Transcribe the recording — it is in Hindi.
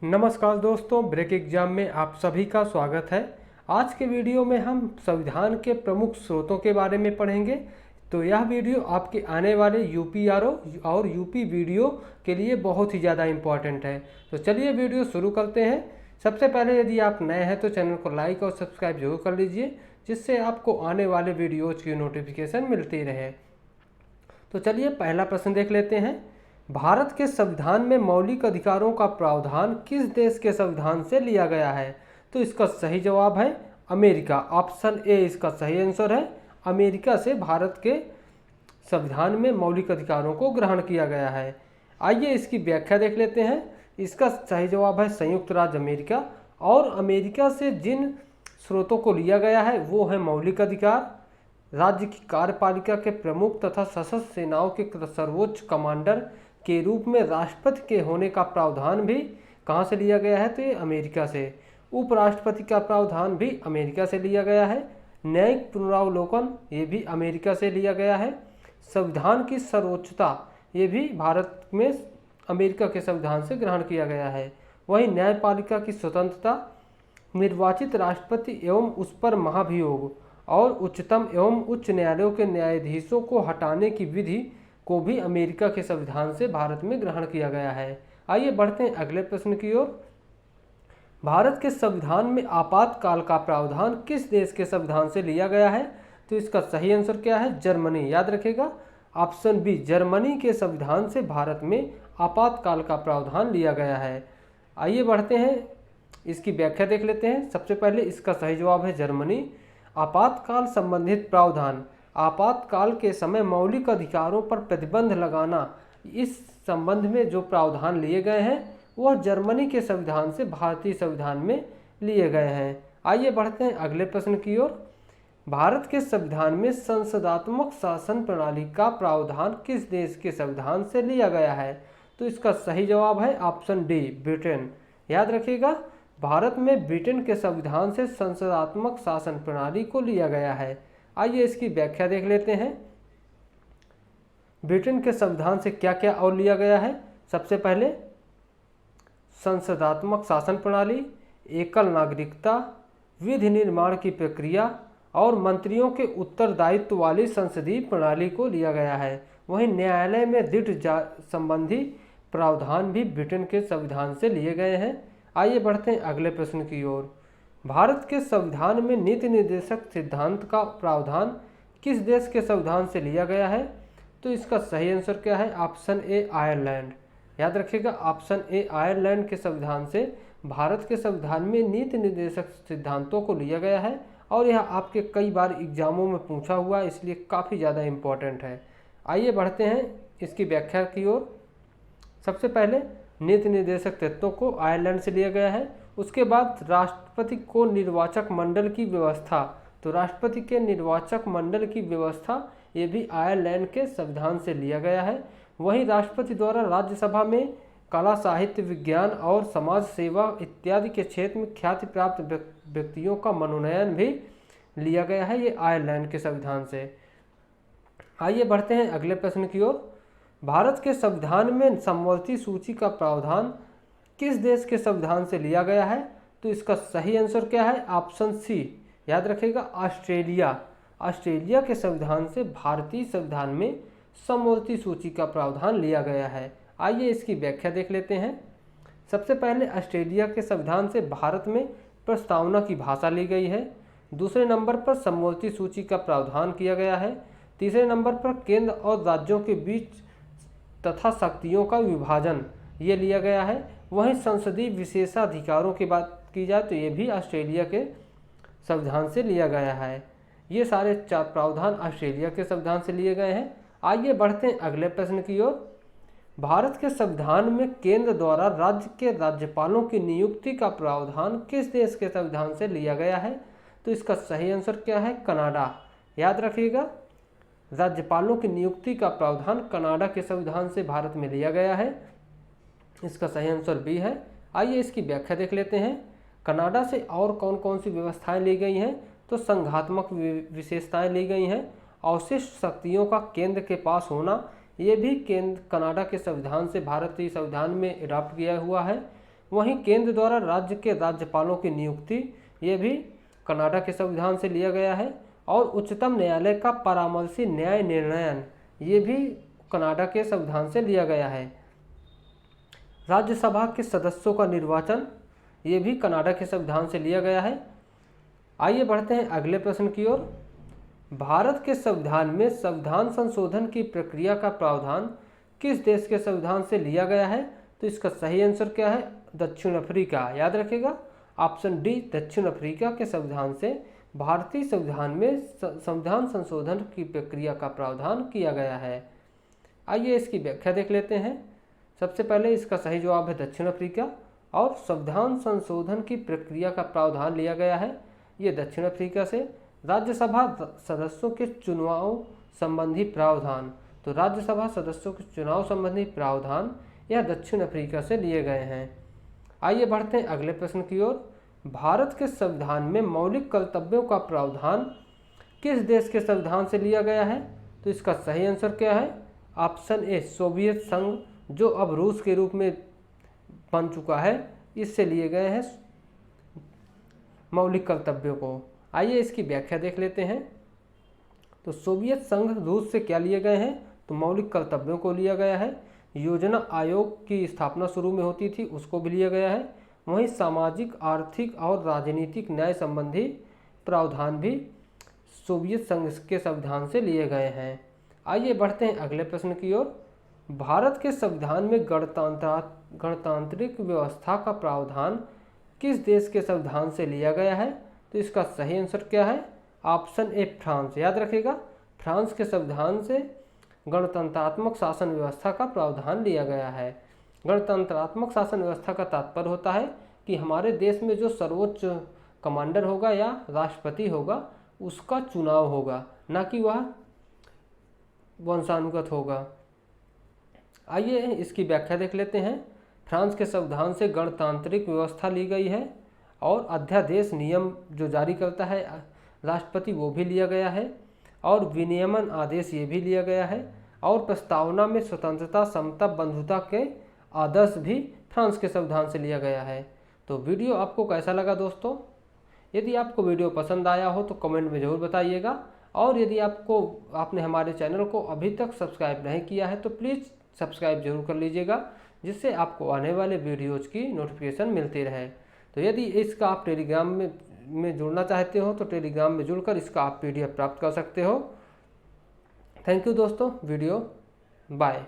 नमस्कार दोस्तों, ब्रेक एग्जाम में आप सभी का स्वागत है। आज के वीडियो में हम संविधान के प्रमुख स्रोतों के बारे में पढ़ेंगे। तो यह वीडियो आपके आने वाले यूपीआरओ और यूपी वीडियो के लिए बहुत ही ज़्यादा इम्पॉर्टेंट है। तो चलिए वीडियो शुरू करते हैं। सबसे पहले यदि आप नए हैं तो चैनल को लाइक और सब्सक्राइब जरूर कर लीजिए, जिससे आपको आने वाले वीडियोज़ की नोटिफिकेशन मिलती रहे। तो चलिए पहला प्रश्न देख लेते हैं। भारत के संविधान में मौलिक अधिकारों का प्रावधान किस देश के संविधान से लिया गया है? तो इसका सही जवाब है अमेरिका। ऑप्शन ए इसका सही आंसर है। अमेरिका से भारत के संविधान में मौलिक अधिकारों को ग्रहण किया गया है। आइए इसकी व्याख्या देख लेते हैं। इसका सही जवाब है संयुक्त राज्य अमेरिका। और अमेरिका से जिन स्रोतों को लिया गया है वो है मौलिक अधिकार, राज्य की कार्यपालिका के प्रमुख तथा सशस्त्र सेनाओं के सर्वोच्च कमांडर के रूप में राष्ट्रपति के होने का प्रावधान भी कहाँ से लिया गया है? तो ये अमेरिका से। उपराष्ट्रपति का प्रावधान भी अमेरिका से लिया गया है। न्यायिक पुनरावलोकन ये भी अमेरिका से लिया गया है। संविधान की सर्वोच्चता ये भी भारत में अमेरिका के संविधान से ग्रहण किया गया है। वहीं न्यायपालिका की स्वतंत्रता, निर्वाचित राष्ट्रपति एवं उस पर महाभियोग और उच्चतम एवं उच्च न्यायालयों के न्यायाधीशों को हटाने की विधि को भी अमेरिका के संविधान से भारत में ग्रहण किया गया है। आइए बढ़ते हैं अगले प्रश्न की ओर। भारत के संविधान में आपातकाल का प्रावधान किस देश के संविधान से लिया गया है? तो इसका सही आंसर क्या है? जर्मनी। याद रखेगा, ऑप्शन बी जर्मनी के संविधान से भारत में आपातकाल का प्रावधान लिया गया है। आइए बढ़ते हैं, इसकी व्याख्या देख लेते हैं। सबसे पहले इसका सही जवाब है जर्मनी। आपातकाल संबंधित प्रावधान आपातकाल के समय मौलिक अधिकारों पर प्रतिबंध लगाना, इस संबंध में जो प्रावधान लिए गए हैं वह जर्मनी के संविधान से भारतीय संविधान में लिए गए हैं। आइए बढ़ते हैं अगले प्रश्न की ओर। भारत के संविधान में संसदात्मक शासन प्रणाली का प्रावधान किस देश के संविधान से लिया गया है? तो इसका सही जवाब है ऑप्शन डी ब्रिटेन। याद रखिएगा, भारत में ब्रिटेन के संविधान से संसदात्मक शासन प्रणाली को लिया गया है। आइए इसकी व्याख्या देख लेते हैं। ब्रिटेन के संविधान से क्या क्या और लिया गया है? सबसे पहले संसदात्मक शासन प्रणाली, एकल नागरिकता, विधि निर्माण की प्रक्रिया और मंत्रियों के उत्तरदायित्व वाली संसदीय प्रणाली को लिया गया है। वहीं न्यायालय में रिट संबंधी प्रावधान भी ब्रिटेन के संविधान से लिए गए हैं। आइए बढ़ते हैं अगले प्रश्न की ओर। भारत के संविधान में नीति निर्देशक सिद्धांत का प्रावधान किस देश के संविधान से लिया गया है? तो इसका सही आंसर क्या है? Option A Ireland. याद रखिएगा, ऑप्शन ए आयरलैंड के संविधान से भारत के संविधान में नीति निर्देशक सिद्धांतों को लिया गया है। और यह आपके कई बार एग्जामों में पूछा हुआ है, इसलिए काफ़ी ज़्यादा इम्पोर्टेंट है। आइए बढ़ते हैं इसकी व्याख्या की ओर। सबसे पहले नीति निर्देशक तत्वों को आयरलैंड से लिया गया है। उसके बाद राष्ट्रपति को निर्वाचक मंडल की व्यवस्था, तो राष्ट्रपति के निर्वाचक मंडल की व्यवस्था ये भी आयरलैंड के संविधान से लिया गया है। वहीं राष्ट्रपति द्वारा राज्यसभा में कला, साहित्य, विज्ञान और समाज सेवा इत्यादि के क्षेत्र में ख्याति प्राप्त व्यक्तियों का मनोनयन भी लिया गया है, ये आयरलैंड के संविधान से। आइए बढ़ते हैं अगले प्रश्न की ओर। भारत के संविधान में समवर्ती सूची का प्रावधान किस देश के संविधान से लिया गया है? तो इसका सही आंसर क्या है? Option C. याद रखिएगा, ऑस्ट्रेलिया। ऑस्ट्रेलिया के संविधान से भारतीय संविधान में समवर्ती सूची का प्रावधान लिया गया है। आइए इसकी व्याख्या देख लेते हैं। सबसे पहले ऑस्ट्रेलिया के संविधान से भारत में प्रस्तावना की भाषा ली गई है। दूसरे नंबर पर समवर्ती सूची का प्रावधान किया गया है। तीसरे नंबर पर केंद्र और राज्यों के बीच तथा शक्तियों का विभाजन ये लिया गया है। वहीं संसदीय विशेषाधिकारों की बात की जाए तो ये भी ऑस्ट्रेलिया के संविधान से लिया गया है। ये सारे 4 प्रावधान ऑस्ट्रेलिया के संविधान से लिए गए हैं। आइए बढ़ते हैं अगले प्रश्न की ओर। भारत के संविधान में केंद्र द्वारा राज्य के राज्यपालों की नियुक्ति का प्रावधान किस देश के संविधान से लिया गया है? तो इसका सही आंसर क्या है? कनाडा। याद रखिएगा, राज्यपालों की नियुक्ति का प्रावधान कनाडा के संविधान से भारत में लिया गया है। इसका सही आंसर बी है। आइए इसकी व्याख्या देख लेते हैं। कनाडा से और कौन कौन सी व्यवस्थाएं ली गई हैं? तो संघात्मक विशेषताएं ली गई हैं। अवशिष्ट शक्तियों का केंद्र के पास होना, ये भी केंद्र कनाडा के संविधान से भारतीय संविधान में अडॉप्ट किया हुआ है। वहीं केंद्र द्वारा राज्य के राज्यपालों की नियुक्ति, ये भी कनाडा के संविधान से लिया गया है। और उच्चतम न्यायालय का परामर्शी न्याय निर्णयन, ये भी कनाडा के संविधान से लिया गया है। राज्यसभा के सदस्यों का निर्वाचन, ये भी कनाडा के संविधान से लिया गया है। आइए बढ़ते हैं अगले प्रश्न की ओर। भारत के संविधान में संविधान संशोधन की प्रक्रिया का प्रावधान किस देश के संविधान से लिया गया है? तो इसका सही आंसर क्या है? दक्षिण अफ्रीका। याद रखेगा, ऑप्शन डी दक्षिण अफ्रीका के संविधान से भारतीय संविधान में संविधान संशोधन की प्रक्रिया का प्रावधान किया गया है। आइए इसकी व्याख्या देख लेते हैं। सबसे पहले इसका सही जवाब है दक्षिण अफ्रीका, और संविधान संशोधन की प्रक्रिया का प्रावधान लिया गया है ये दक्षिण अफ्रीका से। राज्यसभा सदस्यों के चुनाव संबंधी प्रावधान, तो राज्यसभा सदस्यों के चुनाव संबंधी प्रावधान यह दक्षिण अफ्रीका से लिए गए हैं। आइए बढ़ते हैं अगले प्रश्न की ओर। भारत के संविधान में मौलिक कर्तव्यों का प्रावधान किस देश के संविधान से लिया गया है? तो इसका सही आंसर क्या है? ऑप्शन ए सोवियत संघ, जो अब रूस के रूप में बन चुका है, इससे लिए गए हैं मौलिक कर्तव्यों को। आइए इसकी व्याख्या देख लेते हैं। तो सोवियत संघ रूस से क्या लिए गए हैं? तो मौलिक कर्तव्यों को लिया गया है। योजना आयोग की स्थापना शुरू में होती थी, उसको भी लिया गया है। वहीं सामाजिक, आर्थिक और राजनीतिक न्याय संबंधी प्रावधान भी सोवियत संघ के संविधान से लिए गए हैं। आइए बढ़ते हैं अगले प्रश्न की ओर। भारत के संविधान में गणतांत्रिक व्यवस्था का प्रावधान किस देश के संविधान से लिया गया है? तो इसका सही आंसर क्या है? Option A France. याद रखेगा, फ्रांस के संविधान से गणतंत्रात्मक शासन व्यवस्था का प्रावधान लिया गया है। गणतंत्रात्मक शासन व्यवस्था का तात्पर्य होता है कि हमारे देश में जो सर्वोच्च कमांडर होगा या राष्ट्रपति होगा, उसका चुनाव होगा, ना कि वह वंशानुगत होगा। आइए इसकी व्याख्या देख लेते हैं। फ्रांस के संविधान से गणतांत्रिक व्यवस्था ली गई है, और अध्यादेश नियम जो जारी करता है राष्ट्रपति, वो भी लिया गया है, और विनियमन आदेश ये भी लिया गया है, और प्रस्तावना में स्वतंत्रता, समता, बंधुता के आदर्श भी फ्रांस के संविधान से लिया गया है। तो वीडियो आपको कैसा लगा दोस्तों? यदि आपको वीडियो पसंद आया हो तो कमेंट में ज़रूर बताइएगा, और यदि आपने हमारे चैनल को अभी तक सब्सक्राइब नहीं किया है तो प्लीज़ सब्सक्राइब जरूर कर लीजिएगा, जिससे आपको आने वाले वीडियोज़ की नोटिफिकेशन मिलती रहे। तो यदि इसका आप टेलीग्राम में जुड़ना चाहते हो तो टेलीग्राम में जुड़कर इसका आप PDF प्राप्त कर सकते हो। थैंक यू दोस्तों, वीडियो बाय।